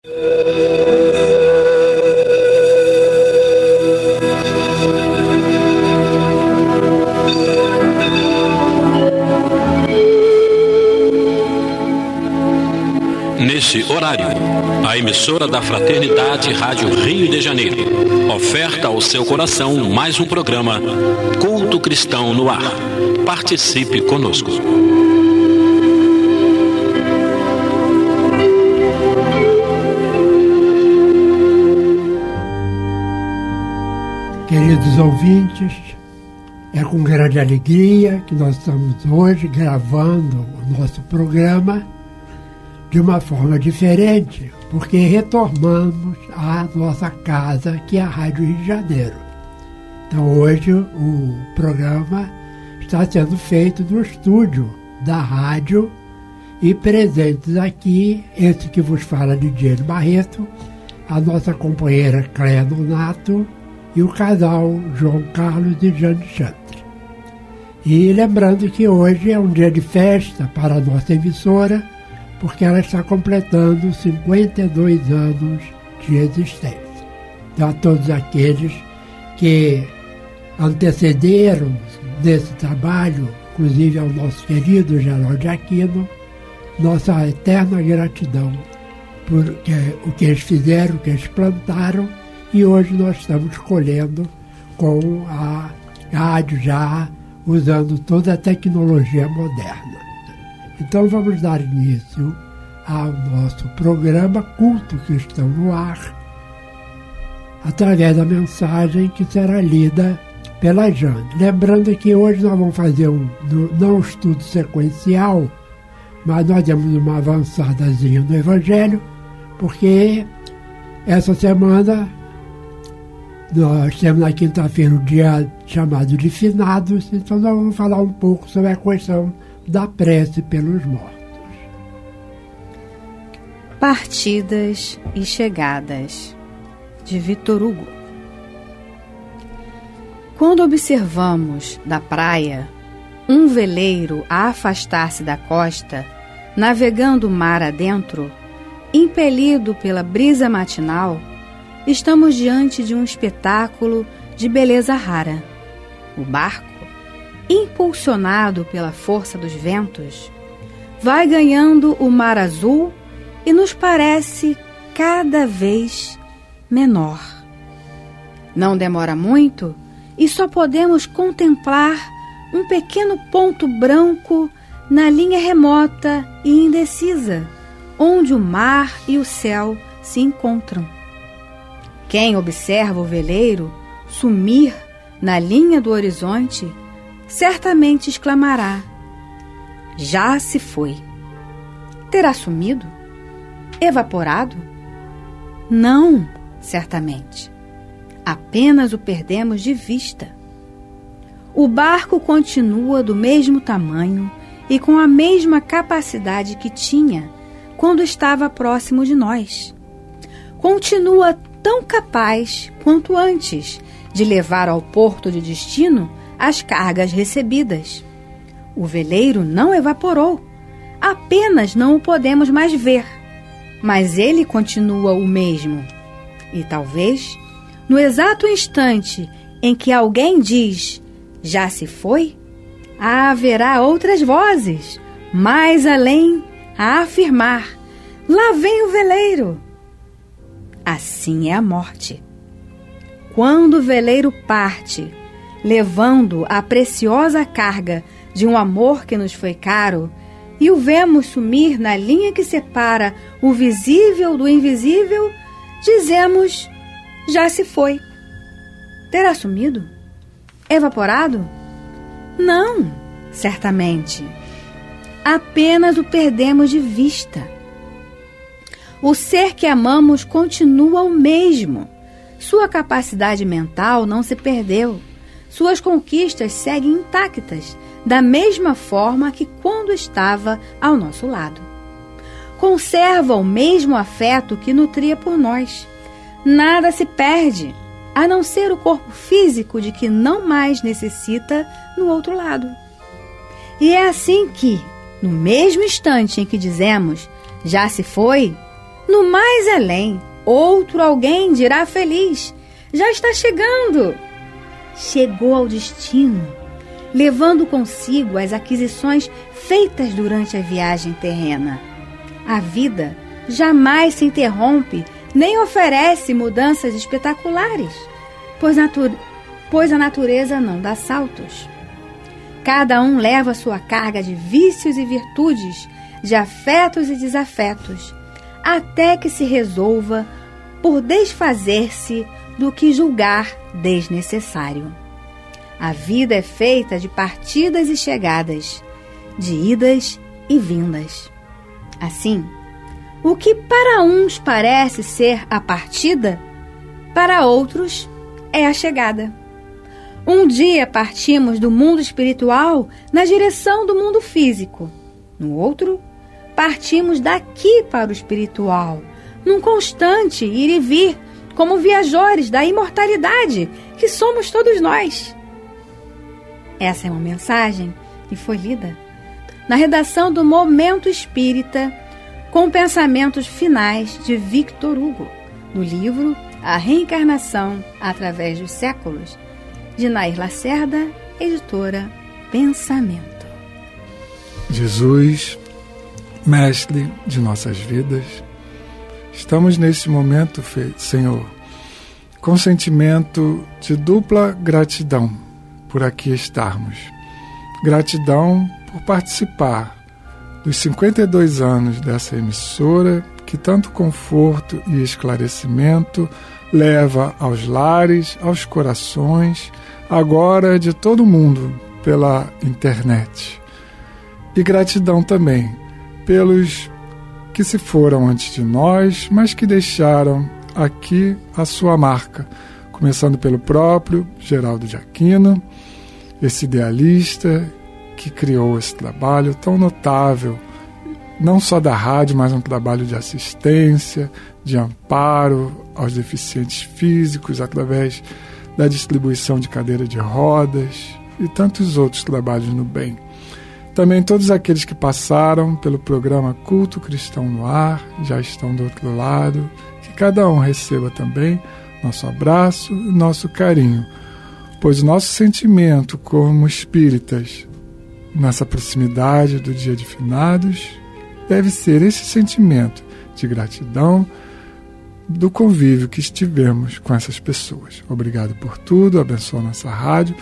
Nesse horário, a emissora da Fraternidade Rádio Rio de Janeiro oferta ao seu coração mais um programa Culto Cristão no Ar. Participe conosco. Queridos ouvintes, é com grande alegria que nós estamos hoje gravando o nosso programa de uma forma diferente, porque retornamos à nossa casa, que é a Rádio Rio de Janeiro. Então hoje o programa está sendo feito no estúdio da rádio e presentes aqui, esse que vos fala, Lidiane Barreto, a nossa companheira Cléia Nonato e o casal João Carlos e Jane Chantre. E lembrando que hoje é um dia de festa para a nossa emissora, porque ela está completando 52 anos de existência. Então, a todos aqueles que antecederam nesse trabalho, inclusive ao nosso querido Geraldo Aquino, nossa eterna gratidão por o que eles fizeram, o que eles plantaram, e hoje nós estamos colhendo com a rádio já usando toda a tecnologia moderna. Então vamos dar início ao nosso programa Culto Cristão no Ar, através da mensagem que será lida pela Jane. Lembrando que hoje nós vamos fazer não um estudo sequencial, mas nós demos uma avançadazinha no Evangelho, porque essa semana nós temos na quinta-feira um dia chamado de Finados, então nós vamos falar um pouco sobre a questão da prece pelos mortos. Partidas e chegadas, de Victor Hugo. Quando observamos da praia um veleiro a afastar-se da costa, navegando mar adentro, impelido pela brisa matinal, estamos diante de um espetáculo de beleza rara. O barco, impulsionado pela força dos ventos, vai ganhando o mar azul e nos parece cada vez menor. Não demora muito e só podemos contemplar um pequeno ponto branco na linha remota e indecisa, onde o mar e o céu se encontram. Quem observa o veleiro sumir na linha do horizonte certamente exclamará: já se foi. Terá sumido? Evaporado? Não, certamente. Apenas o perdemos de vista. O barco continua do mesmo tamanho e com a mesma capacidade que tinha quando estava próximo de nós. Continua tão capaz quanto antes de levar ao porto de destino as cargas recebidas. O veleiro não evaporou, apenas não o podemos mais ver, mas ele continua o mesmo. E talvez, no exato instante em que alguém diz já se foi, haverá outras vozes, mais além, a afirmar: lá vem o veleiro. Assim é a morte. Quando o veleiro parte, levando a preciosa carga de um amor que nos foi caro, e o vemos sumir na linha que separa o visível do invisível, dizemos: já se foi. Terá sumido? Evaporado? Não, certamente. Apenas o perdemos de vista. O ser que amamos continua o mesmo. Sua capacidade mental não se perdeu. Suas conquistas seguem intactas, da mesma forma que quando estava ao nosso lado. Conserva o mesmo afeto que nutria por nós. Nada se perde, a não ser o corpo físico de que não mais necessita no outro lado. E é assim que, no mesmo instante em que dizemos já se foi, No mais além, outro alguém dirá feliz: já está chegando. Chegou ao destino, levando consigo as aquisições feitas durante a viagem terrena. A vida jamais se interrompe nem oferece mudanças espetaculares, pois a natureza não dá saltos. Cada um leva sua carga de vícios e virtudes, de afetos e desafetos, até que se resolva por desfazer-se do que julgar desnecessário. A vida é feita de partidas e chegadas, de idas e vindas. Assim, o que para uns parece ser a partida, para outros é a chegada. Um dia partimos do mundo espiritual na direção do mundo físico. No outro, partimos daqui para o espiritual, num constante ir e vir, como viajores da imortalidade que somos todos nós. Essa é uma mensagem que foi lida na redação do Momento Espírita, com pensamentos finais de Victor Hugo, no livro A Reencarnação através dos Séculos, de Nair Lacerda, editora Pensamento. Jesus, mestre de nossas vidas, estamos neste momento, Senhor, com sentimento de dupla gratidão por aqui estarmos. Gratidão por participar dos 52 anos dessa emissora, que tanto conforto e esclarecimento leva aos lares, aos corações, agora de todo mundo pela internet. E gratidão também pelos que se foram antes de nós, mas que deixaram aqui a sua marca, começando pelo próprio Geraldo de Aquino, esse idealista que criou esse trabalho tão notável, não só da rádio, mas um trabalho de assistência, de amparo aos deficientes físicos, através da distribuição de cadeira de rodas e tantos outros trabalhos no bem. Também todos aqueles que passaram pelo programa Culto Cristão no Ar, já estão do outro lado, que cada um receba também nosso abraço e nosso carinho, pois o nosso sentimento como espíritas nessa proximidade do Dia de Finados deve ser esse sentimento de gratidão do convívio que estivemos com essas pessoas. Obrigado por tudo, abençoa a nossa rádio,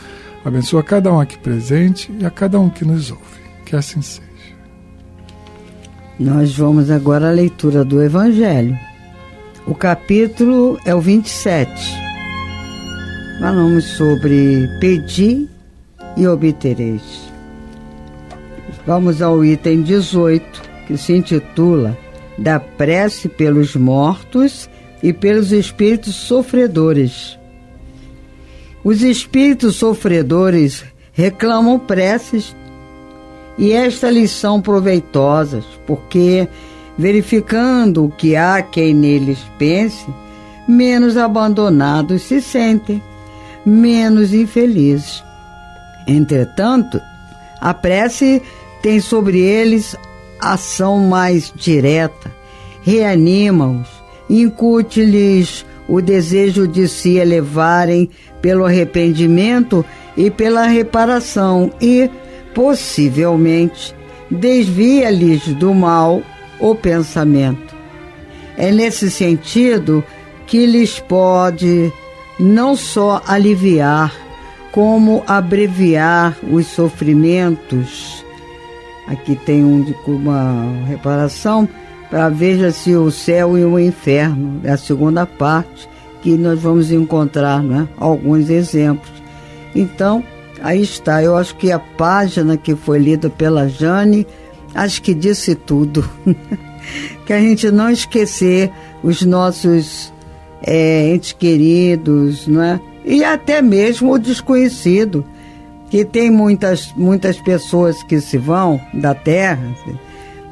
abençoa cada um aqui presente e a cada um que nos ouve. Que assim seja. Nós vamos agora à leitura do Evangelho. O capítulo é o 27. Falamos sobre pedir e obtereis. Vamos ao item 18, que se intitula Da prece pelos mortos e pelos espíritos sofredores. Os espíritos sofredores reclamam preces, e esta lhes são proveitosas, porque, verificando o que há quem neles pense, menos abandonados se sentem, menos infelizes. Entretanto, a prece tem sobre eles ação mais direta, reanima-os, incute-lhes o desejo de se elevarem pelo arrependimento e pela reparação e, possivelmente, desvia-lhes do mal o pensamento. É nesse sentido que lhes pode não só aliviar, como abreviar os sofrimentos. Aqui tem uma reparação para veja-se o céu e o inferno, é a segunda parte, que nós vamos encontrar, né, alguns exemplos. Então, aí está, eu acho que a página que foi lida pela Jane, acho que disse tudo. Que a gente não esquecer os nossos entes queridos, não é? E até mesmo o desconhecido, que tem muitas pessoas que se vão da Terra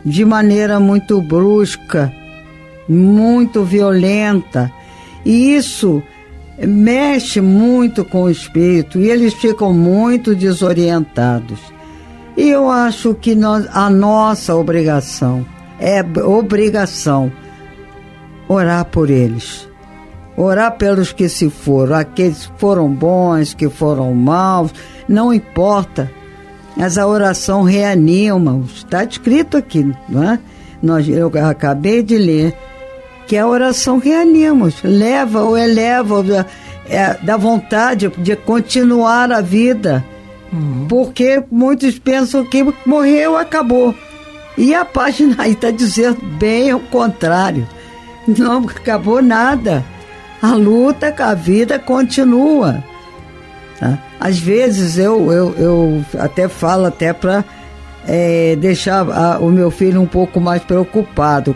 de maneira muito brusca, muito violenta, e isso mexe muito com o espírito e eles ficam muito desorientados. E eu acho que a nossa obrigação orar por eles. Orar pelos que se foram, aqueles que foram bons, que foram maus, não importa. Mas a oração reanima, está escrito aqui, não é? Eu acabei de ler que a oração reanima, leva ou eleva, dá vontade de continuar a vida. Porque muitos pensam que morreu, acabou. E a página aí está dizendo bem ao contrário. Não acabou nada. A luta, a vida continua. Tá? Às vezes eu até falo até para deixar o meu filho um pouco mais preocupado.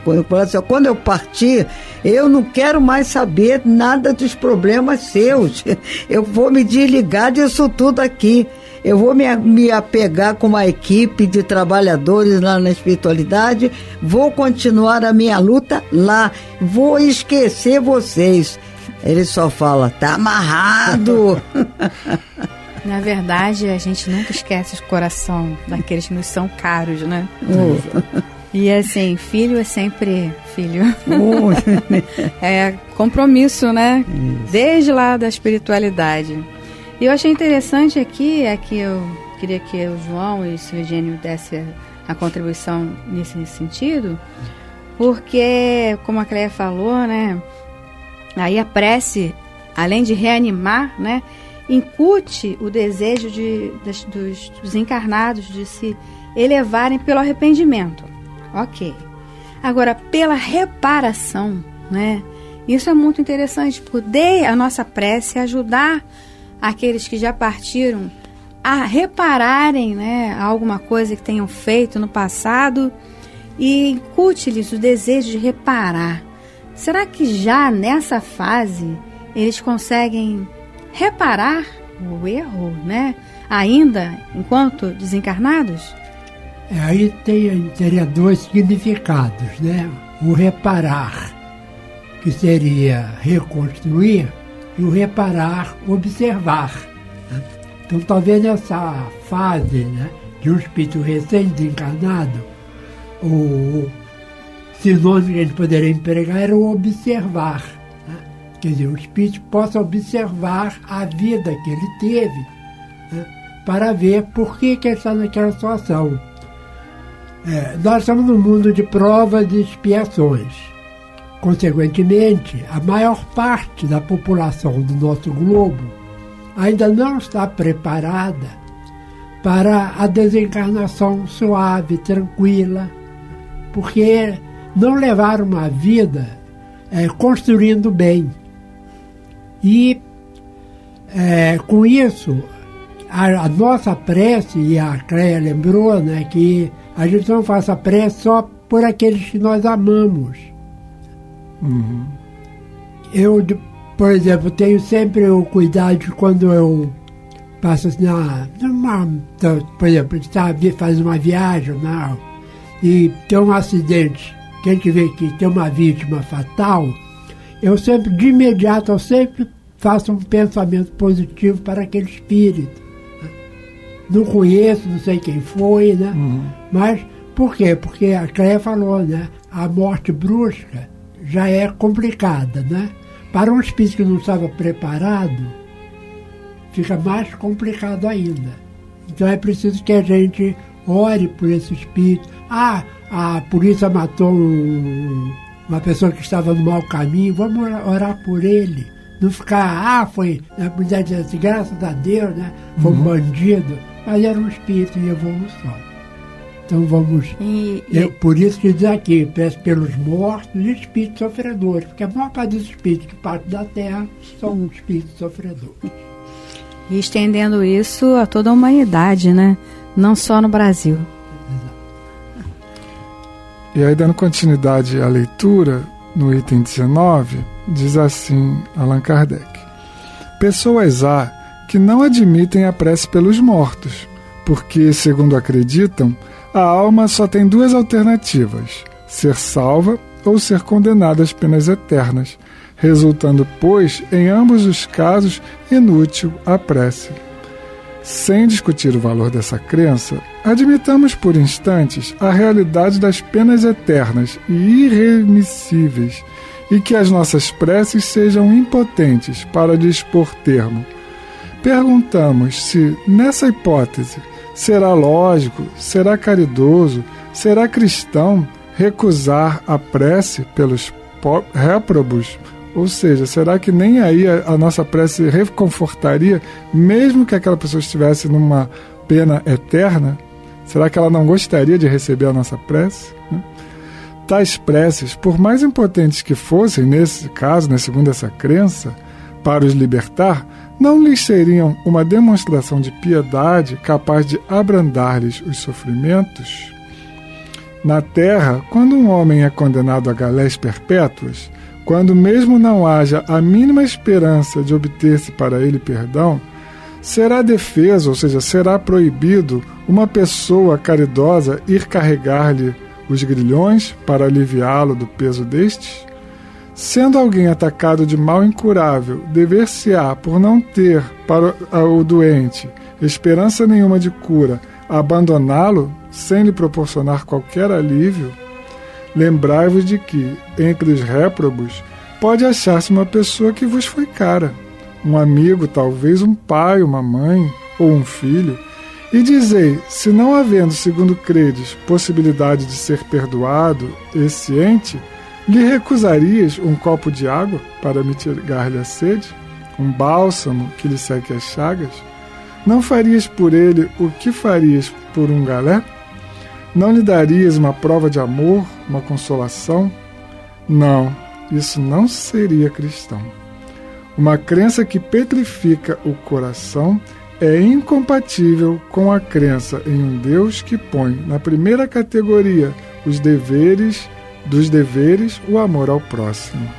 Quando eu partir, eu não quero mais saber nada dos problemas seus. Eu vou me desligar disso tudo aqui. Eu vou me apegar com uma equipe de trabalhadores lá na espiritualidade, vou continuar a minha luta lá, vou esquecer vocês. Ele só fala, tá amarrado. Na verdade, a gente nunca esquece o coração daqueles que nos são caros, né? E assim, filho é sempre filho. É compromisso, né? Isso. Desde lá da espiritualidade. E eu achei interessante aqui, eu queria que o João e o Silvigênio dessem a contribuição nesse sentido, porque, como a Cléia falou, né, aí a prece, além de reanimar, né, incute o desejo dos encarnados de se elevarem pelo arrependimento. Ok. Agora, pela reparação, né, isso é muito interessante, poder a nossa prece ajudar aqueles que já partiram a repararem, né, alguma coisa que tenham feito no passado e incute-lhes o desejo de reparar. Será que já nessa fase eles conseguem reparar o erro, né, ainda enquanto desencarnados? Aí teria dois significados, né? O reparar, que seria reconstruir, e o reparar, observar. Né? Então, talvez nessa fase, né, de um espírito recém-desencarnado, o sinônimo que a gente poderia empregar era o observar. Né? Quer dizer, o espírito possa observar a vida que ele teve, né, para ver por que ele está naquela situação. Nós estamos num mundo de provas e expiações. Consequentemente, a maior parte da população do nosso globo ainda não está preparada para a desencarnação suave, tranquila, porque não levaram uma vida construindo bem. E, com isso, a nossa prece, e a Cléia lembrou, né, que a gente não faz a prece só por aqueles que nós amamos. Uhum. Eu, por exemplo, tenho sempre o cuidado de quando eu passo assim, por exemplo, faz uma viagem e tem um acidente, que a gente vê que tem uma vítima fatal, eu sempre, de imediato, faço um pensamento positivo para aquele espírito. Não conheço, não sei quem foi, né? Uhum. Mas por quê? Porque a Cléia falou, né? A morte brusca já é complicada, né? Para um espírito que não estava preparado, fica mais complicado ainda. Então é preciso que a gente ore por esse espírito. A polícia matou uma pessoa que estava no mau caminho, vamos orar por ele. Não ficar, foi, graças a Deus, né? Foi um bandido, mas era um espírito em evolução. Então vamos... por isso que diz aqui, peço pelos mortos e espíritos sofredores, porque a maior parte dos espíritos que partem da Terra são espíritos sofredores. E estendendo isso a toda a humanidade, né? Não só no Brasil. Exato. E aí, dando continuidade à leitura, no item 19, diz assim Allan Kardec: pessoas há que não admitem a prece pelos mortos, porque, segundo acreditam, a alma só tem duas alternativas: ser salva ou ser condenada às penas eternas, resultando, pois, em ambos os casos, inútil a prece. Sem discutir o valor dessa crença, admitamos por instantes a realidade das penas eternas e irremissíveis e que as nossas preces sejam impotentes para lhes pôr termo. Perguntamos se, nessa hipótese, será lógico, será caridoso, será cristão recusar a prece pelos réprobos? Ou seja, será que nem aí a nossa prece reconfortaria, mesmo que aquela pessoa estivesse numa pena eterna? Será que ela não gostaria de receber a nossa prece? Tais preces, por mais impotentes que fossem, nesse caso, segundo essa crença, para os libertar, não lhes seriam uma demonstração de piedade capaz de abrandar-lhes os sofrimentos? Na terra, quando um homem é condenado a galés perpétuas, quando mesmo não haja a mínima esperança de obter-se para ele perdão, será defeso, ou seja, será proibido uma pessoa caridosa ir carregar-lhe os grilhões para aliviá-lo do peso destes? Sendo alguém atacado de mal incurável, dever-se-á, por não ter para o doente esperança nenhuma de cura, abandoná-lo sem lhe proporcionar qualquer alívio? Lembrai-vos de que, entre os réprobos, pode achar-se uma pessoa que vos foi cara, um amigo, talvez um pai, uma mãe ou um filho, e dizei, se não havendo, segundo credes, possibilidade de ser perdoado esse ente, lhe recusarias um copo de água para mitigar-lhe a sede? Um bálsamo que lhe seque as chagas? Não farias por ele o que farias por um galé? Não lhe darias uma prova de amor, uma consolação? Não, isso não seria cristão. Uma crença que petrifica o coração é incompatível com a crença em um Deus que põe na primeira categoria dos deveres, o amor ao próximo.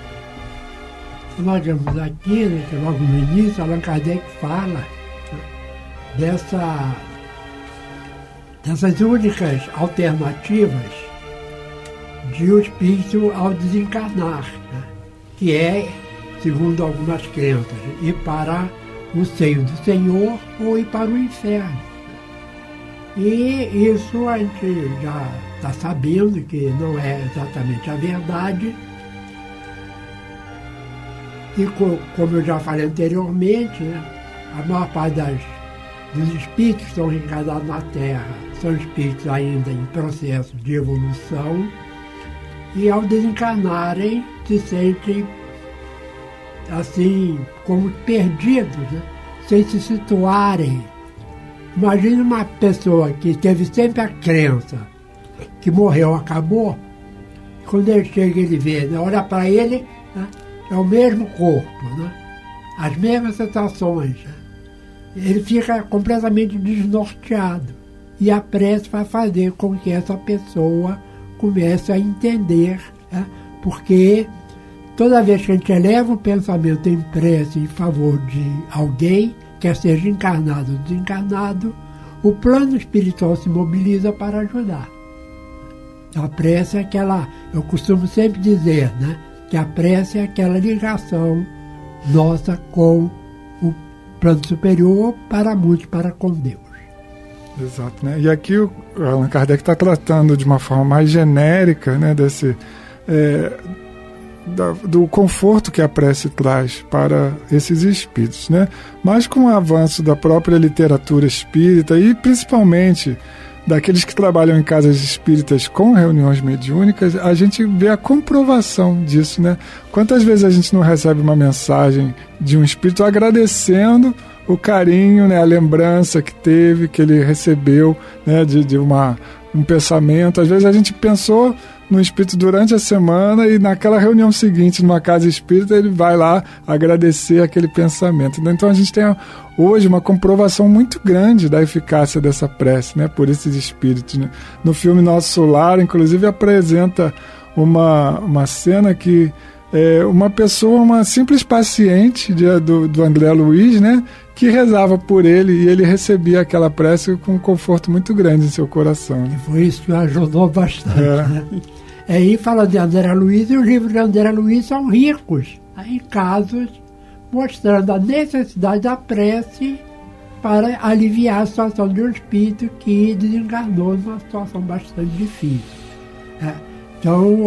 Nós vemos aqui, que logo no início, Allan Kardec fala dessas únicas alternativas de o espírito ao desencarnar, que é, segundo algumas crenças, ir para o seio do Senhor ou ir para o inferno. E isso a gente já está sabendo que não é exatamente a verdade. E como eu já falei anteriormente, a maior parte dos espíritos que estão reencarnados na Terra são espíritos ainda em processo de evolução e ao desencarnarem se sentem assim como perdidos, sem se situarem. Imagine uma pessoa que teve sempre a crença que morreu, acabou. Quando ele chega, ele vê, olha para ele, é o mesmo corpo, as mesmas sensações. Ele fica completamente desnorteado. E a prece vai fazer com que essa pessoa comece a entender, porque toda vez que a gente eleva o pensamento em prece em favor de alguém, quer seja encarnado ou desencarnado, o plano espiritual se mobiliza para ajudar. A prece é aquela, eu costumo sempre dizer, que a prece é aquela ligação nossa com o plano superior, para muitos, para com Deus. Exato, né? E aqui o Allan Kardec está tratando de uma forma mais genérica, do conforto que a prece traz para esses espíritos, Mas com o avanço da própria literatura espírita e principalmente daqueles que trabalham em casas espíritas com reuniões mediúnicas, a gente vê a comprovação disso, Quantas vezes a gente não recebe uma mensagem de um espírito agradecendo o carinho, a lembrança que teve, que ele recebeu, de um pensamento. Às vezes a gente pensou no espírito durante a semana e naquela reunião seguinte, numa casa espírita, ele vai lá agradecer aquele pensamento. Então a gente tem hoje uma comprovação muito grande da eficácia dessa prece, por esses espíritos. No filme Nosso Lar, inclusive, apresenta uma cena que uma pessoa, uma simples paciente do André Luiz, que rezava por ele e ele recebia aquela prece com um conforto muito grande em seu coração. E foi isso que ajudou bastante. Aí fala de André Luiz, e os livros de André Luiz são ricos em casos mostrando a necessidade da prece para aliviar a situação de um espírito que desencarnou numa situação bastante difícil. Então,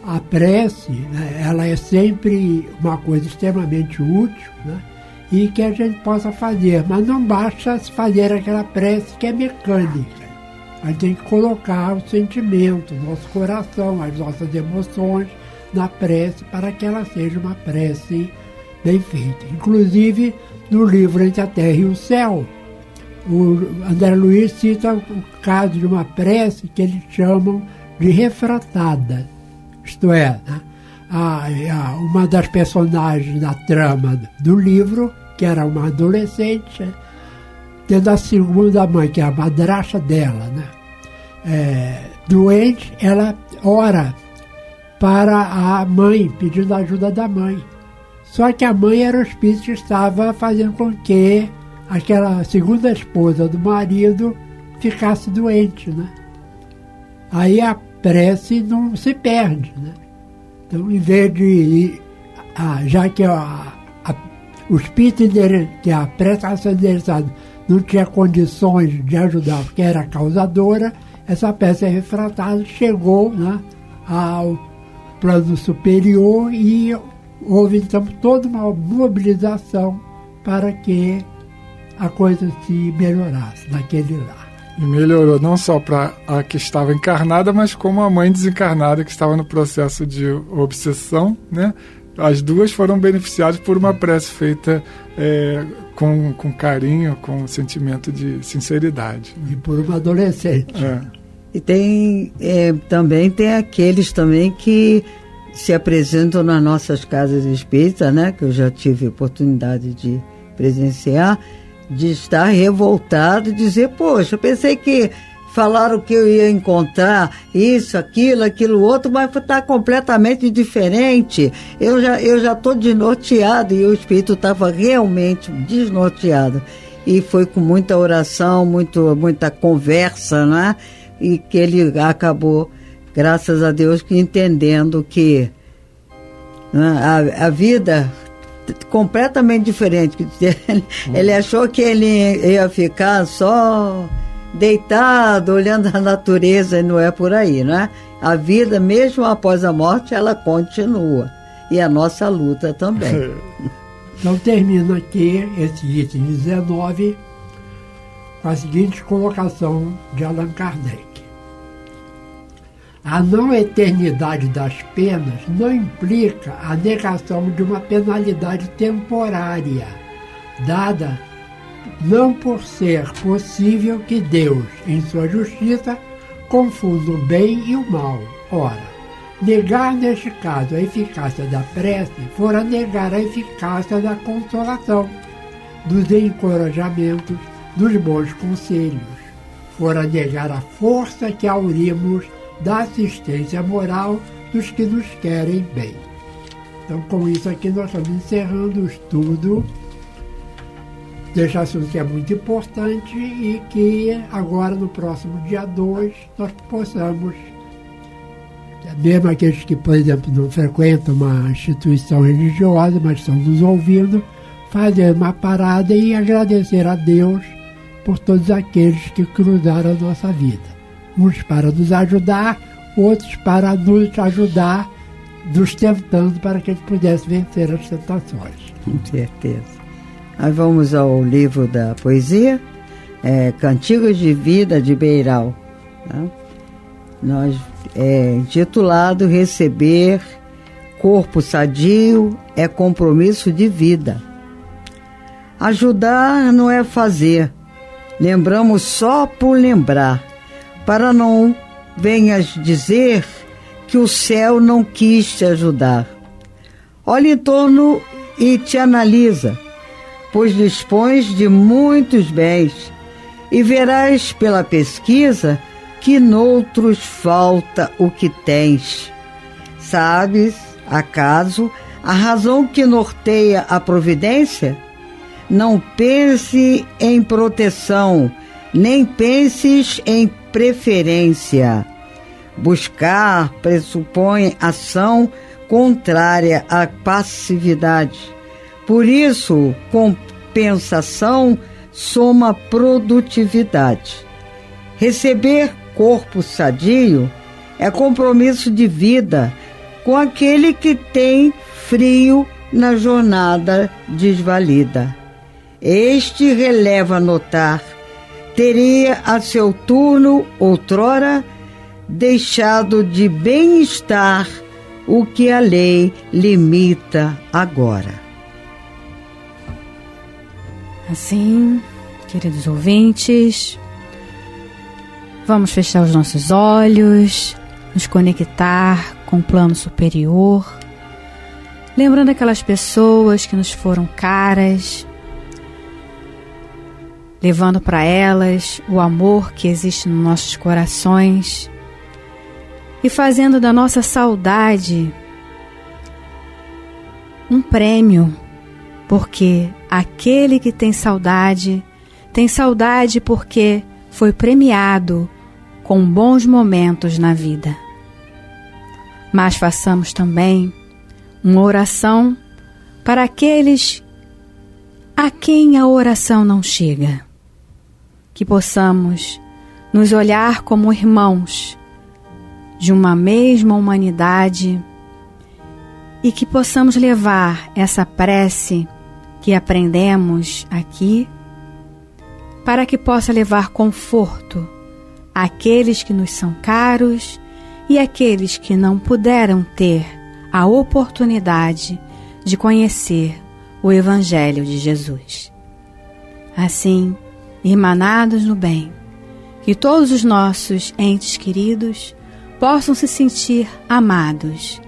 a prece, né, ela é sempre uma coisa extremamente útil, né, e que a gente possa fazer, mas não basta fazer aquela prece que é mecânica. A gente tem que colocar o sentimento, o nosso coração, as nossas emoções na prece para que ela seja uma prece bem feita. Inclusive, no livro Entre a Terra e o Céu, o André Luiz cita o caso de uma prece que eles chamam de refratada. Isto é, né, uma das personagens da trama do livro, que era uma adolescente, tendo a segunda mãe, que é a madrasta dela, né, doente, ela ora para a mãe, pedindo ajuda da mãe. Só que a mãe era o espírito que estava fazendo com que aquela segunda esposa do marido ficasse doente, né? Aí a prece não se perde, né? Então, em vez de já que o espírito que a prece estava sendo endereçada não tinha condições de ajudar, porque era causadora, essa prece refratada chegou, né, ao plano superior e houve então toda uma mobilização para que a coisa se melhorasse naquele lar. E melhorou não só para a que estava encarnada, mas como a mãe desencarnada que estava no processo de obsessão, né? As duas foram beneficiadas por uma prece feita com carinho, com sentimento de sinceridade. E por uma adolescente. E também tem aqueles também que se apresentam nas nossas casas espíritas, né? Que eu já tive oportunidade de presenciar, de estar revoltado e dizer, poxa, eu pensei que falaram que eu ia encontrar isso, aquilo outro, mas está completamente diferente. Eu já estou desnorteado, e o espírito estava realmente desnorteado. E foi com muita oração, muita conversa, né? E que ele acabou, graças a Deus, que entendendo que, né, a vida completamente diferente. Ele achou que ele ia ficar só deitado, olhando a natureza, e não é por aí, né? A vida, mesmo após a morte, ela continua. E a nossa luta também. Então termina aqui esse item 19 com a seguinte colocação de Allan Kardec. A não eternidade das penas não implica a negação de uma penalidade temporária, dada não por ser possível que Deus, em sua justiça, confunda o bem e o mal. Ora, negar neste caso a eficácia da prece fora negar a eficácia da consolação, dos encorajamentos, dos bons conselhos, fora negar a força que aurimos da assistência moral dos que nos querem bem. Então, com isso aqui, nós estamos encerrando o estudo deste assunto que é muito importante e que agora, no próximo dia 2, nós possamos, mesmo aqueles que, por exemplo, não frequentam uma instituição religiosa, mas estão nos ouvindo, fazer uma parada e agradecer a Deus por todos aqueles que cruzaram a nossa vida. Uns para nos ajudar, outros para nos ajudar, nos tentando para que a gente pudesse vencer as tentações. Com certeza. Nós vamos ao livro da poesia, Cantigos de Vida de Beiral. Tá? Nós, intitulado Receber Corpo Sadio é Compromisso de Vida. Ajudar não é fazer, lembramos só por lembrar, para não venhas dizer que o céu não quis te ajudar. Olha em torno e te analisa, pois dispões de muitos bens, e verás pela pesquisa que noutros falta o que tens. Sabes, acaso, a razão que norteia a providência? Não pense em proteção, nem penses em preferência. Buscar pressupõe ação contrária à passividade. Por isso, compensação soma produtividade. Receber corpo sadio é compromisso de vida, com aquele que tem frio na jornada desvalida. Este releva notar, teria a seu turno outrora deixado de bem-estar o que a lei limita agora. Assim, queridos ouvintes, vamos fechar os nossos olhos, nos conectar com o plano superior, lembrando aquelas pessoas que nos foram caras, levando para elas o amor que existe nos nossos corações e fazendo da nossa saudade um prêmio, porque aquele que tem saudade porque foi premiado com bons momentos na vida. Mas façamos também uma oração para aqueles a quem a oração não chega. Que possamos nos olhar como irmãos de uma mesma humanidade e que possamos levar essa prece que aprendemos aqui para que possa levar conforto àqueles que nos são caros e àqueles que não puderam ter a oportunidade de conhecer o Evangelho de Jesus. Assim, irmanados no bem, que todos os nossos entes queridos possam se sentir amados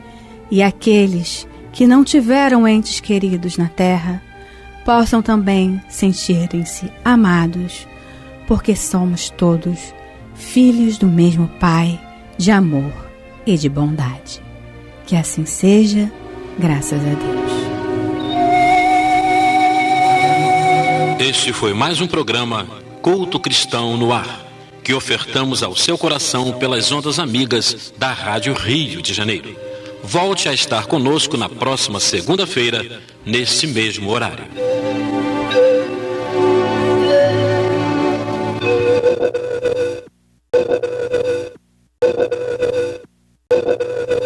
e aqueles que não tiveram entes queridos na terra possam também sentirem-se amados, porque somos todos filhos do mesmo Pai, de amor e de bondade. Que assim seja, graças a Deus. Este foi mais um programa Culto Cristão no Ar, que ofertamos ao seu coração pelas ondas amigas da Rádio Rio de Janeiro. Volte a estar conosco na próxima segunda-feira, nesse mesmo horário.